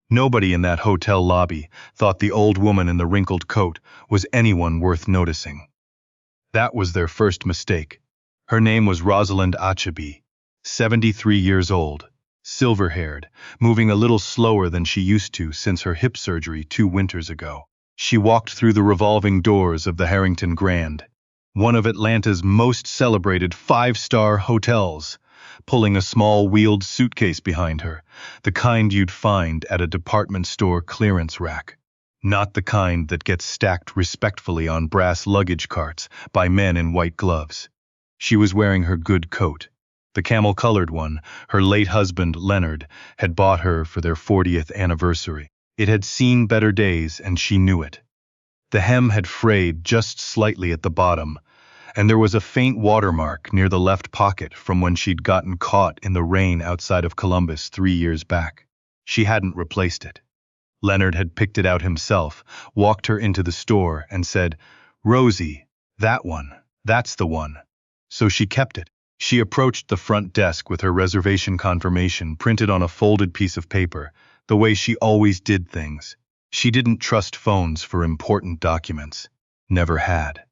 Nobody in that hotel lobby thought the old woman in the wrinkled coat was anyone worth noticing. That was their first mistake. Her name was Rosalind Achebe, 73 years old, silver-haired, moving a little slower than she used to since her hip surgery 2 winters ago. She walked through the revolving doors of the Harrington Grand, one of Atlanta's most celebrated five-star hotels, pulling a small wheeled suitcase behind her, the kind you'd find at a department store clearance rack. Not the kind that gets stacked respectfully on brass luggage carts by men in white gloves. She was wearing her good coat, the camel-colored one her late husband, Leonard, had bought her for their 40th anniversary. It had seen better days, and she knew it. The hem had frayed just slightly at the bottom, and there was a faint watermark near the left pocket from when she'd gotten caught in the rain outside of Columbus 3 years back. She hadn't replaced it. Leonard had picked it out himself, walked her into the store, and said, "Rosie, that one, that's the one." So she kept it. She approached the front desk with her reservation confirmation printed on a folded piece of paper, the way she always did things. She didn't trust phones for important documents. Never had.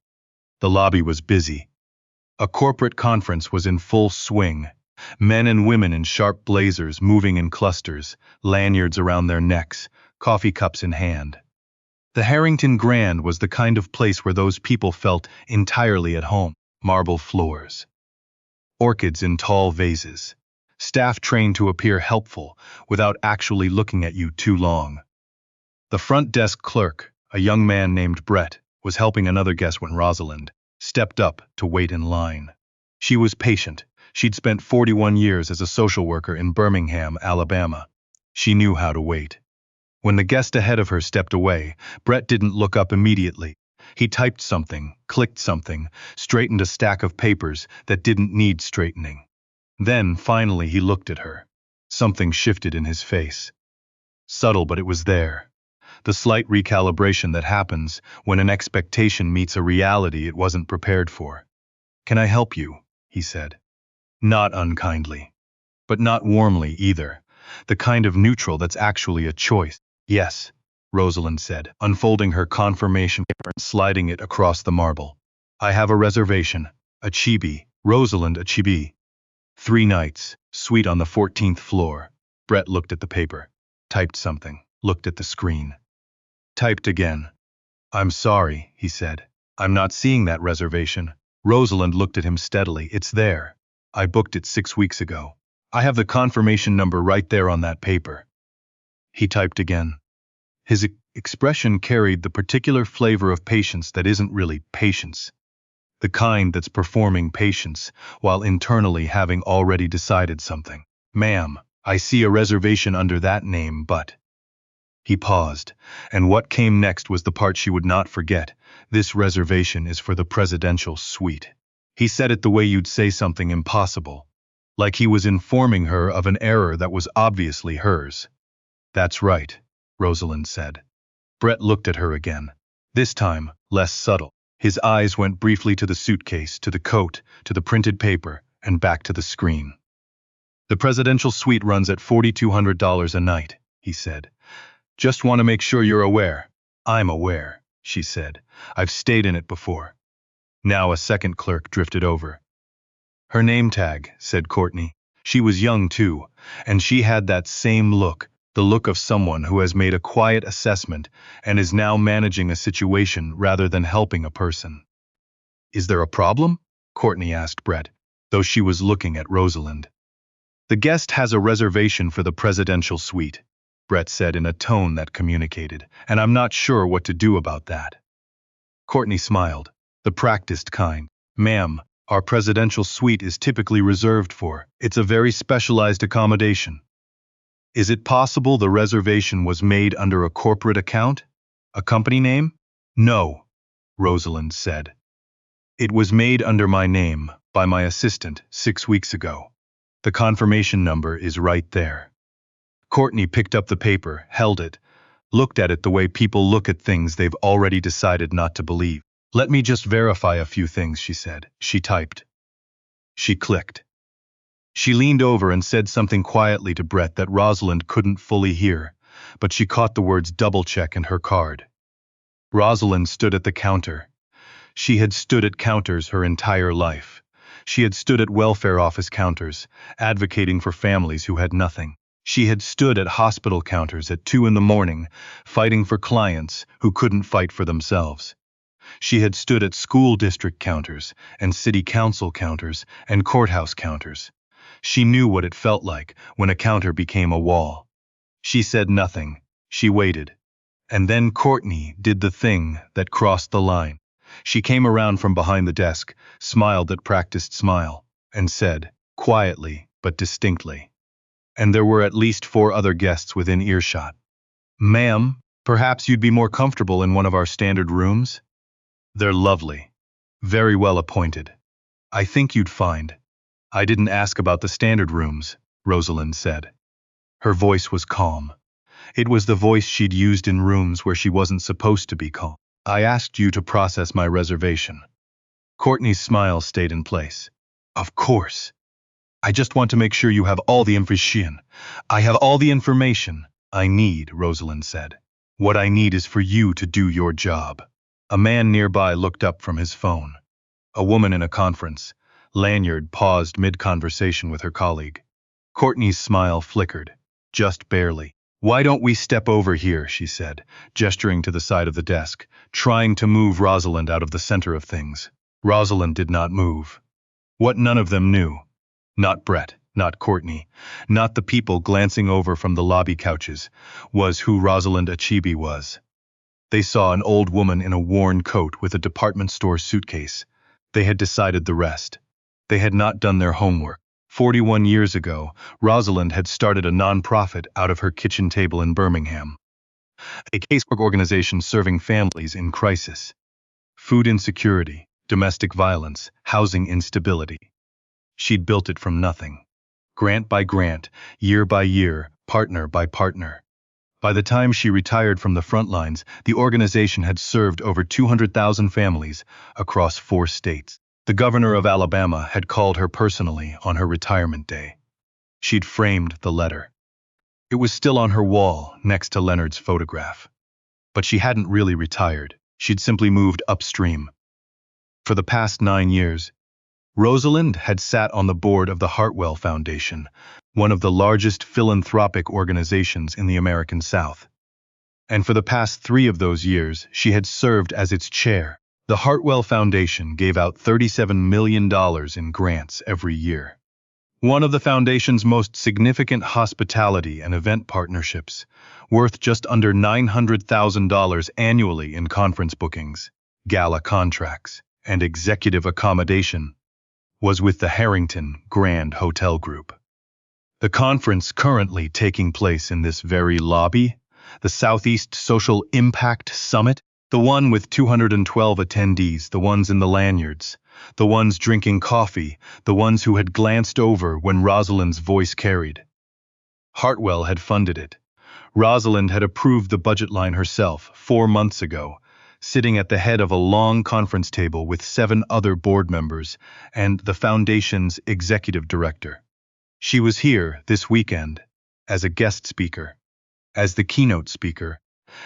The lobby was busy. A corporate conference was in full swing. Men and women in sharp blazers moving in clusters, lanyards around their necks, coffee cups in hand. The Harrington Grand was the kind of place where those people felt entirely at home. Marble floors. Orchids in tall vases. Staff trained to appear helpful without actually looking at you too long. The front desk clerk, a young man named Brett, was helping another guest when Rosalind stepped up to wait in line. She was patient. She'd spent 41 years as a social worker in Birmingham, Alabama. She knew how to wait. When the guest ahead of her stepped away, Brett didn't look up immediately. He typed something, clicked something, straightened a stack of papers that didn't need straightening. Then, finally, he looked at her. Something shifted in his face. Subtle, but it was there. The slight recalibration that happens when an expectation meets a reality it wasn't prepared for. "Can I help you?" he said. Not unkindly. But not warmly either. The kind of neutral that's actually a choice. "Yes," Rosalind said, unfolding her confirmation paper and sliding it across the marble. "I have a reservation. Achebe, Rosalind Achebe. 3 nights, suite on the 14th floor. Brett looked at the paper, typed something, looked at the screen. Typed again. "I'm sorry," he said. "I'm not seeing that reservation." Rosalind looked at him steadily. "It's there. I booked it 6 weeks ago. I have the confirmation number right there on that paper." He typed again. His expression carried the particular flavor of patience that isn't really patience. The kind that's performing patience while internally having already decided something. "Ma'am, I see a reservation under that name, but..." He paused, and what came next was the part she would not forget. "This reservation is for the presidential suite." He said it the way you'd say something impossible, like he was informing her of an error that was obviously hers. "That's right," Rosalind said. Brett looked at her again, this time less subtle. His eyes went briefly to the suitcase, to the coat, to the printed paper, and back to the screen. "The presidential suite runs at $4,200 a night," he said. "Just want to make sure you're aware." "I'm aware," she said. "I've stayed in it before." Now a second clerk drifted over. "Her name tag," said Courtney. She was young too, and she had that same look, the look of someone who has made a quiet assessment and is now managing a situation rather than helping a person. "Is there a problem?" Courtney asked Brett, though she was looking at Rosalind. "The guest has a reservation for the presidential suite," Brett said in a tone that communicated, "and I'm not sure what to do about that." Courtney smiled, the practiced kind. "Ma'am, our presidential suite is typically reserved for. It's a very specialized accommodation." "Is it possible the reservation was made under a corporate account? A company name?" "No," Rosalind said. "It was made under my name, by my assistant, 6 weeks ago. The confirmation number is right there." Courtney picked up the paper, held it, looked at it the way people look at things they've already decided not to believe. "Let me just verify a few things," she said. She typed. She clicked. She leaned over and said something quietly to Brett that Rosalind couldn't fully hear. but she caught the words double-check and her card. Rosalind stood at the counter. She had stood at counters her entire life. She had stood at welfare office counters, advocating for families who had nothing. She had stood at hospital counters at 2 in the morning, fighting for clients who couldn't fight for themselves. She had stood at school district counters, and city council counters, and courthouse counters. She knew what it felt like when a counter became a wall. She said nothing. She waited. And then Courtney did the thing that crossed the line. She came around from behind the desk, smiled that practiced smile, and said, quietly but distinctly. And there were at least 4 other guests within earshot. "Ma'am, perhaps you'd be more comfortable in one of our standard rooms? They're lovely. Very well appointed. I think you'd find." "I didn't ask about the standard rooms," Rosalind said. Her voice was calm. It was the voice she'd used in rooms where she wasn't supposed to be calm. "I asked you to process my reservation." Courtney's smile stayed in place. "Of course. I just want to make sure you have all the information." "I have all the information I need," Rosalind said. "What I need is for you to do your job." A man nearby looked up from his phone. A woman in a conference. Lanyard paused mid-conversation with her colleague. Courtney's smile flickered, just barely. "Why don't we step over here," she said, gesturing to the side of the desk, trying to move Rosalind out of the center of things. Rosalind did not move. What none of them knew, not Brett, not Courtney, not the people glancing over from the lobby couches, was who Rosalind Achebe was. They saw an old woman in a worn coat with a department store suitcase. They had decided the rest. They had not done their homework. 41 years ago, Rosalind had started a non-profit out of her kitchen table in Birmingham. A casework organization serving families in crisis. Food insecurity, domestic violence, housing instability. She'd built it from nothing. Grant by grant, year by year, partner by partner. By the time she retired from the front lines, the organization had served over 200,000 families across 4 states. The governor of Alabama had called her personally on her retirement day. She'd framed the letter. It was still on her wall next to Leonard's photograph. But she hadn't really retired. She'd simply moved upstream. For the past 9 years, Rosalind had sat on the board of the Hartwell Foundation, one of the largest philanthropic organizations in the American South. And for the past 3 of those years, she had served as its chair. The Hartwell Foundation gave out $37 million in grants every year. One of the foundation's most significant hospitality and event partnerships, worth just under $900,000 annually in conference bookings, gala contracts, and executive accommodation, was with the Harrington Grand Hotel Group. The conference currently taking place in this very lobby, the Southeast Social Impact Summit, the one with 212 attendees, the ones in the lanyards, the ones drinking coffee, the ones who had glanced over when Rosalind's voice carried. Hartwell had funded it. Rosalind had approved the budget line herself 4 months ago, sitting at the head of a long conference table with 7 other board members and the foundation's executive director. She was here this weekend as a guest speaker, as the keynote speaker,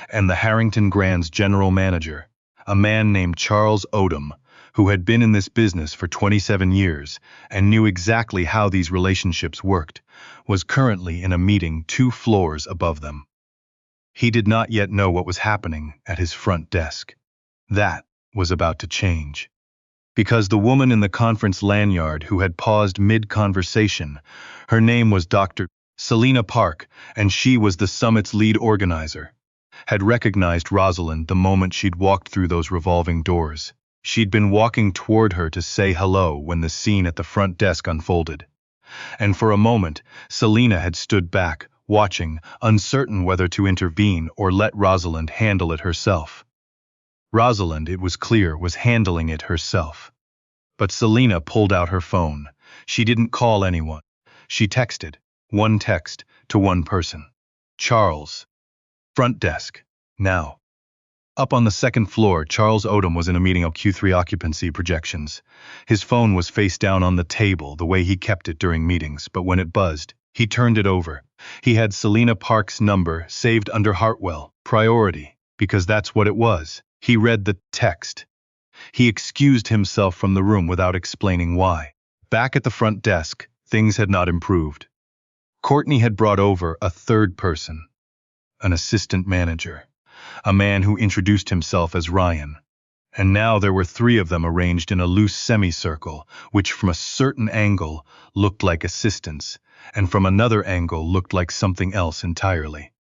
and the Harrington Grand's general manager, a man named Charles Odom, who had been in this business for 27 years and knew exactly how these relationships worked, was currently in a meeting 2 floors above them. He did not yet know what was happening at his front desk. That was about to change. Because the woman in the conference lanyard who had paused mid-conversation, her name was Dr. Selena Park, and she was the summit's lead organizer, had recognized Rosalind the moment she'd walked through those revolving doors. She'd been walking toward her to say hello when the scene at the front desk unfolded. And for a moment, Selena had stood back, watching, uncertain whether to intervene or let Rosalind handle it herself. Rosalind, it was clear, was handling it herself. But Selena pulled out her phone. She didn't call anyone. She texted, one text, to one person. Charles. Front desk. Now. Up on the 2nd floor, Charles Odom was in a meeting of Q3 occupancy projections. His phone was face down on the table, the way he kept it during meetings, but when it buzzed, He turned it over. He had Selena Park's number saved under Hartwell, priority, because that's what it was. He read the text. He excused himself from the room without explaining why. Back at the front desk, things had not improved. Courtney had brought over a third person, an assistant manager, a man who introduced himself as Ryan. And now there were three of them arranged in a loose semicircle, which from a certain angle looked like assistants, and from another angle looked like something else entirely.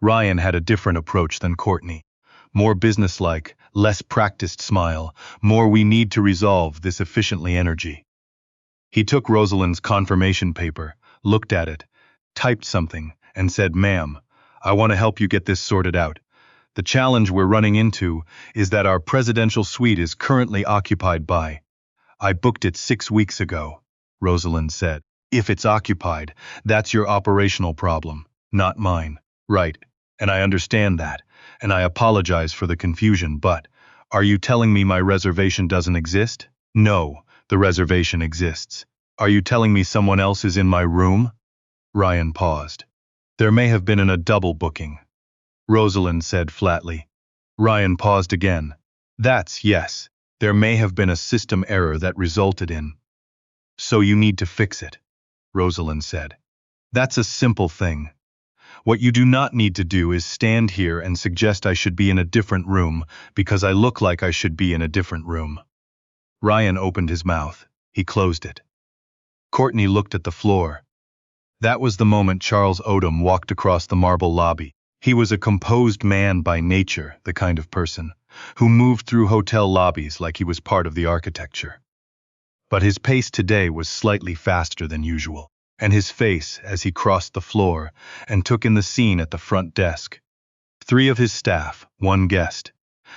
Ryan had a different approach than Courtney. More businesslike, less practiced smile, more we need to resolve this efficiently energy. He took Rosalind's confirmation paper, looked at it, typed something, and said, "Ma'am, I want to help you get this sorted out. The challenge we're running into is that our presidential suite is currently occupied by—" "I booked it 6 weeks ago," Rosalind said. "If it's occupied, that's your operational problem, not mine." "Right, and I understand that, and I apologize for the confusion, but are you telling me my reservation doesn't exist?" "No, the reservation exists. Are you telling me someone else is in my room?" Ryan paused. "There may have been a double booking," Rosalind said flatly. Ryan paused again. Yes, there may have been a system error that resulted in—" "So you need to fix it," Rosalind said. "That's a simple thing. What you do not need to do is stand here and suggest I should be in a different room because I look like I should be in a different room." Ryan opened his mouth. He closed it. Courtney looked at the floor. That was the moment Charles Odom walked across the marble lobby. He was a composed man by nature, the kind of person who moved through hotel lobbies like he was part of the architecture. But his pace today was slightly faster than usual, and his face as he crossed the floor and took in the scene at the front desk. 3 of his staff, 1 guest.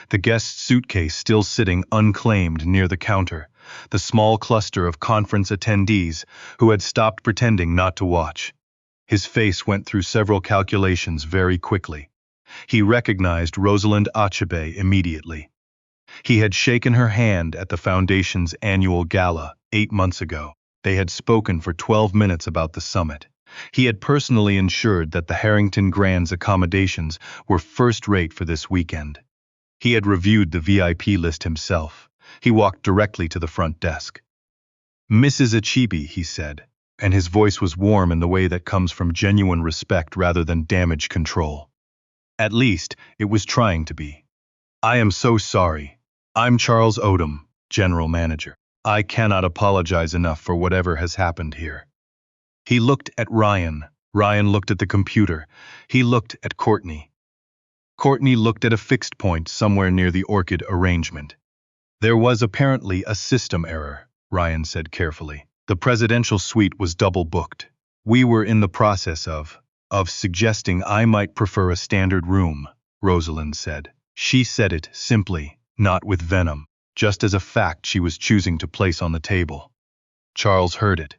The guest's suitcase still sitting unclaimed near the counter, the small cluster of conference attendees who had stopped pretending not to watch. His face went through several calculations very quickly. He recognized Rosalind Achebe immediately. He had shaken her hand at the Foundation's annual gala 8 months ago. They had spoken for 12 minutes about the summit. He had personally ensured that the Harrington Grand's accommodations were first-rate for this weekend. He had reviewed the VIP list himself. He walked directly to the front desk. "Mrs. Achebe," he said, and his voice was warm in the way that comes from genuine respect rather than damage control. At least, it was trying to be. "I am so sorry. I'm Charles Odom, General Manager. I cannot apologize enough for whatever has happened here." He looked at Ryan. Ryan looked at the computer. He looked at Courtney. Courtney looked at a fixed point somewhere near the orchid arrangement. "There was apparently a system error," Ryan said carefully. "The presidential suite was double booked. We were in the process of suggesting I might prefer a standard room," Rosalind said. She said it simply, not with venom, just as a fact she was choosing to place on the table. Charles heard it.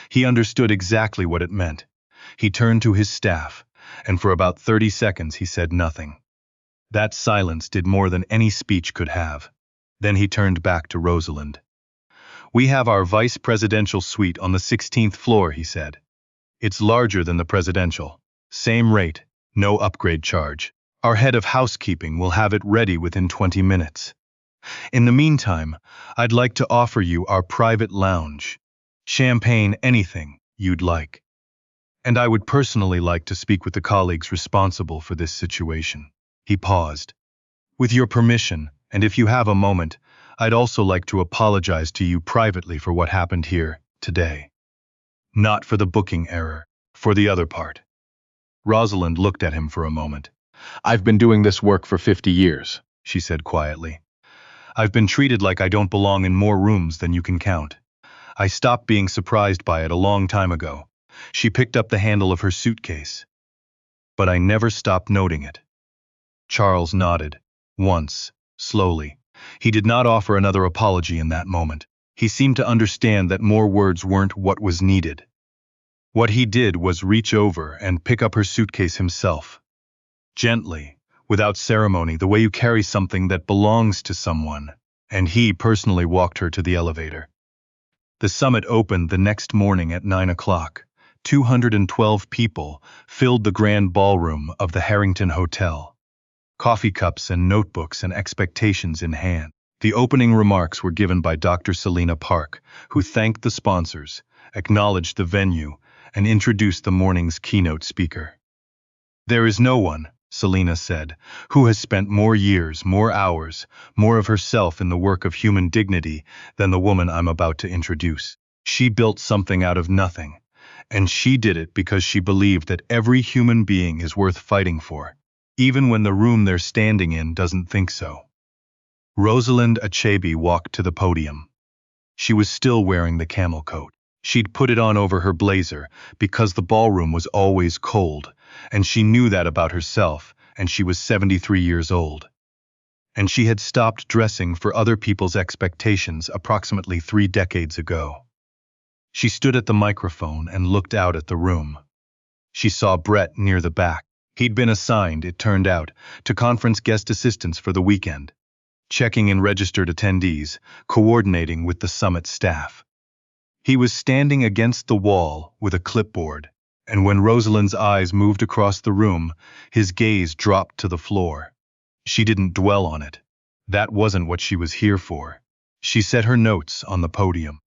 He understood exactly what it meant. He turned to his staff, and for about 30 seconds he said nothing. That silence did more than any speech could have. Then he turned back to Rosalind. "We have our vice presidential suite on the 16th floor," he said. "It's larger than the presidential. Same rate, no upgrade charge. Our head of housekeeping will have it ready within 20 minutes. In the meantime, I'd like to offer you our private lounge. Champagne, anything you'd like. And I would personally like to speak with the colleagues responsible for this situation." He paused. "With your permission, and if you have a moment, I'd also like to apologize to you privately for what happened here today. Not for the booking error, for the other part." Rosalind looked at him for a moment. "I've been doing this work for 50 years, she said quietly. "I've been treated like I don't belong in more rooms than you can count. I stopped being surprised by it a long time ago." She picked up the handle of her suitcase. "But I never stopped noting it." Charles nodded. Once, slowly. He did not offer another apology in that moment. He seemed to understand that more words weren't what was needed. What he did was reach over and pick up her suitcase himself. Gently, without ceremony, the way you carry something that belongs to someone. And he personally walked her to the elevator. The summit opened the next morning at 9 o'clock. 212 people filled the grand ballroom of the Harrington Hotel, coffee cups and notebooks and expectations in hand. The opening remarks were given by Dr. Selina Park, who thanked the sponsors, acknowledged the venue, and introduced the morning's keynote speaker. "There is no one," Selina said, "who has spent more years, more hours, more of herself in the work of human dignity than the woman I'm about to introduce. She built something out of nothing, and she did it because she believed that every human being is worth fighting for, even when the room they're standing in doesn't think so." Rosalind Achebe walked to the podium. She was still wearing the camel coat. She'd put it on over her blazer because the ballroom was always cold, and she knew that about herself, and she was 73 years old. And she had stopped dressing for other people's expectations approximately 3 decades ago. She stood at the microphone and looked out at the room. She saw Brett near the back. He'd been assigned, it turned out, to conference guest assistants for the weekend, checking in registered attendees, coordinating with the summit staff. He was standing against the wall with a clipboard, and when Rosalind's eyes moved across the room, his gaze dropped to the floor. She didn't dwell on it. That wasn't what she was here for. She set her notes on the podium.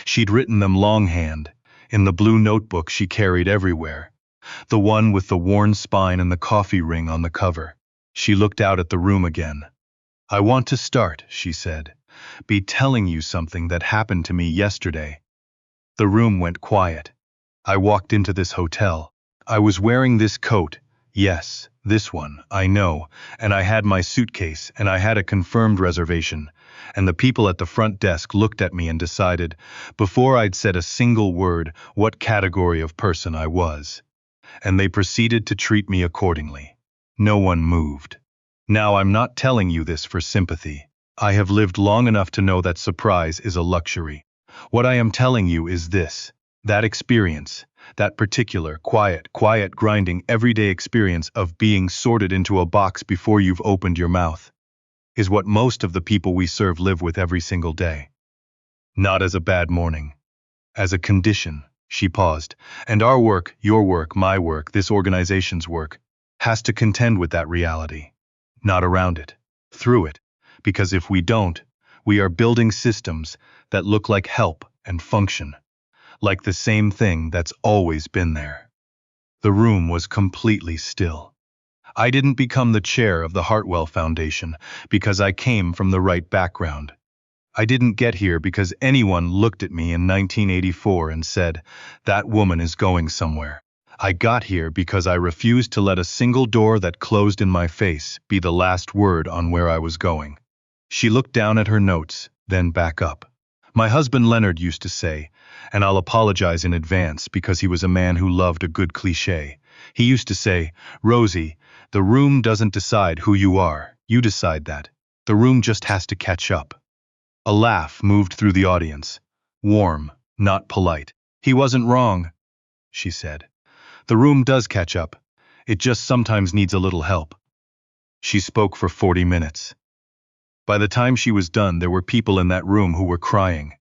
She'd written them longhand, in the blue notebook she carried everywhere, the one with the worn spine and the coffee ring on the cover. She looked out at the room again. "I want to start," she said, "be telling you something that happened to me yesterday." The room went quiet. "I walked into this hotel. I was wearing this coat, yes, this one, I know, and I had my suitcase, and I had a confirmed reservation, and the people at the front desk looked at me and decided, before I'd said a single word, what category of person I was. And they proceeded to treat me accordingly. No one moved. Now I'm not telling you this for sympathy. I have lived long enough to know that surprise is a luxury. What I am telling you is this: that experience, that particular, quiet, grinding, everyday experience of being sorted into a box before you've opened your mouth, is what most of the people we serve live with every single day. Not as a bad morning. As a condition." She paused. "And our work, your work, my work, this organization's work, has to contend with that reality. Not around it. Through it. Because if we don't, we are building systems that look like help and function. Like the same thing that's always been there." The room was completely still. I didn't become the chair of the Hartwell Foundation because I came from the right background. I didn't get here because anyone looked at me in 1984 and said, "That woman is going somewhere." I got here because I refused to let a single door that closed in my face be the last word on where I was going. She looked down at her notes, then back up. "My husband Leonard used to say, and I'll apologize in advance because he was a man who loved a good cliché. He used to say, 'Rosie, the room doesn't decide who you are, you decide that. The room just has to catch up.'" A laugh moved through the audience. Warm, not polite. "He wasn't wrong," she said. "The room does catch up. It just sometimes needs a little help." She spoke for 40 minutes. By the time she was done, there were people in that room who were crying.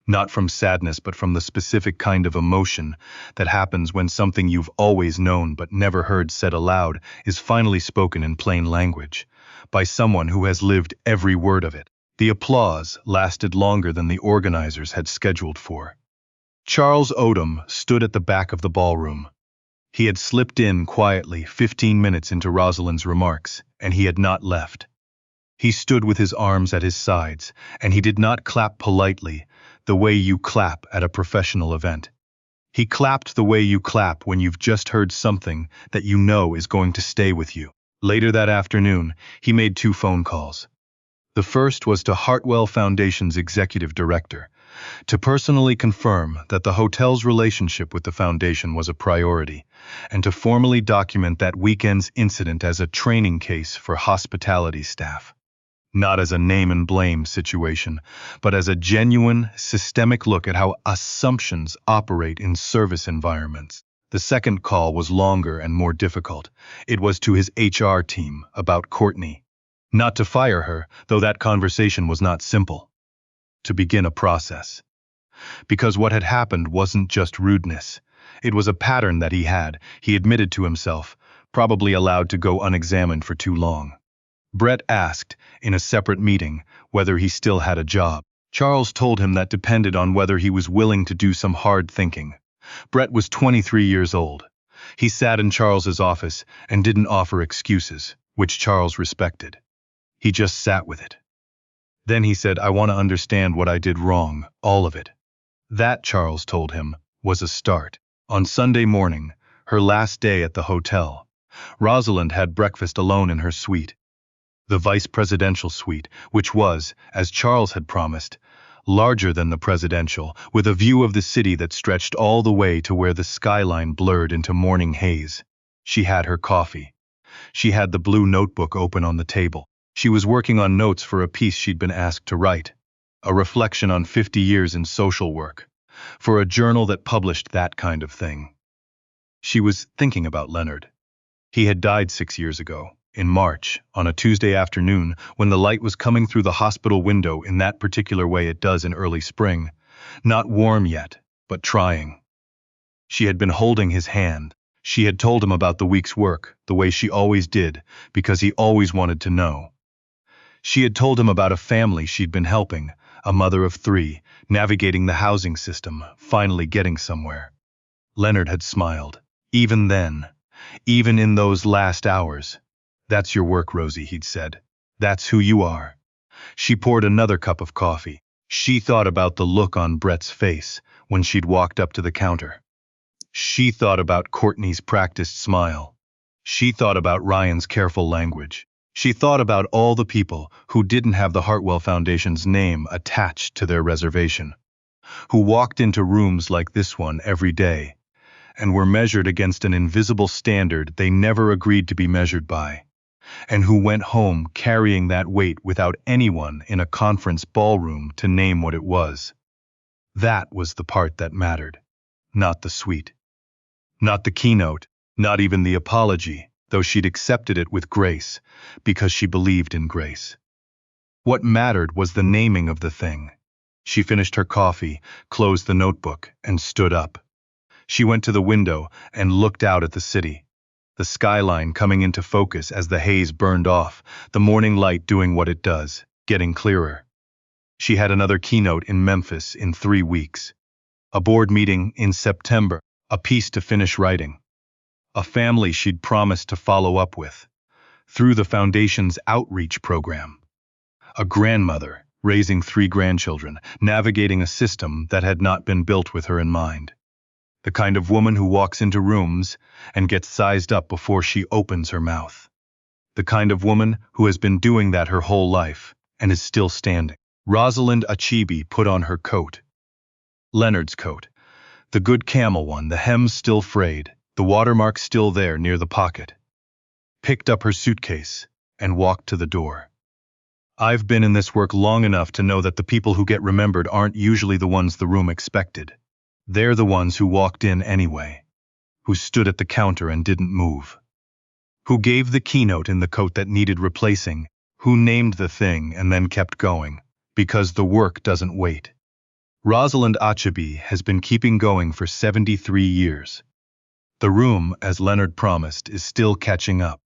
Not from sadness, but from the specific kind of emotion that happens when something you've always known but never heard said aloud is finally spoken in plain language, by someone who has lived every word of it. The applause lasted longer than the organizers had scheduled for. Charles Odom stood at the back of the ballroom. He had slipped in quietly 15 minutes into Rosalind's remarks, and he had not left. He stood with his arms at his sides, and he did not clap politely, the way you clap at a professional event. He clapped the way you clap when you've just heard something that you know is going to stay with you. Later that afternoon, he made 2 phone calls. The first was to Hartwell Foundation's executive director, to personally confirm that the hotel's relationship with the foundation was a priority, and to formally document that weekend's incident as a training case for hospitality staff. Not as a name and blame situation, but as a genuine, systemic look at how assumptions operate in service environments. The second call was longer and more difficult. It was to his HR team about Courtney. Not to fire her, though that conversation was not simple. To begin a process. Because what had happened wasn't just rudeness. It was a pattern that he admitted to himself, probably allowed to go unexamined for too long. Brett asked, in a separate meeting, whether he still had a job. Charles told him that depended on whether he was willing to do some hard thinking. Brett was 23 years old. He sat in Charles's office and didn't offer excuses, which Charles respected. He just sat with it. Then he said, "I want to understand what I did wrong, all of it." That, Charles told him, was a start. On Sunday morning, her last day at the hotel, Rosalind had breakfast alone in her suite. The vice presidential suite, which was, as Charles had promised, larger than the presidential, with a view of the city that stretched all the way to where the skyline blurred into morning haze. She had her coffee. She had the blue notebook open on the table. She was working on notes for a piece she'd been asked to write, a reflection on 50 years in social work, for a journal that published that kind of thing. She was thinking about Leonard. He had died 6 years ago, in March, on a Tuesday afternoon, when the light was coming through the hospital window in that particular way it does in early spring, not warm yet, but trying. She had been holding his hand. She had told him about the week's work, the way she always did, because he always wanted to know. She had told him about a family she'd been helping, a mother of 3, navigating the housing system, finally getting somewhere. Leonard had smiled. Even then, even in those last hours. "That's your work, Rosie," he'd said. "That's who you are." She poured another cup of coffee. She thought about the look on Brett's face when she'd walked up to the counter. She thought about Courtney's practiced smile. She thought about Ryan's careful language. She thought about all the people who didn't have the Hartwell Foundation's name attached to their reservation, who walked into rooms like this one every day, and were measured against an invisible standard they never agreed to be measured by, and who went home carrying that weight without anyone in a conference ballroom to name what it was. That was the part that mattered, not the suite. Not the keynote, not even the apology, though she'd accepted it with grace, because she believed in grace. What mattered was the naming of the thing. She finished her coffee, closed the notebook, and stood up. She went to the window and looked out at the city, the skyline coming into focus as the haze burned off, the morning light doing what it does, getting clearer. She had another keynote in Memphis in 3 weeks, a board meeting in September, a piece to finish writing, a family she'd promised to follow up with, through the Foundation's outreach program, a grandmother raising 3 grandchildren, navigating a system that had not been built with her in mind. The kind of woman who walks into rooms and gets sized up before she opens her mouth. The kind of woman who has been doing that her whole life and is still standing. Rosalind Achebe put on her coat. Leonard's coat. The good camel one, the hems still frayed, the watermark still there near the pocket. Picked up her suitcase and walked to the door. I've been in this work long enough to know that the people who get remembered aren't usually the ones the room expected. They're the ones who walked in anyway, who stood at the counter and didn't move, who gave the keynote in the coat that needed replacing, who named the thing and then kept going, because the work doesn't wait. Rosalind Achebe has been keeping going for 73 years. The room, as Leonard promised, is still catching up.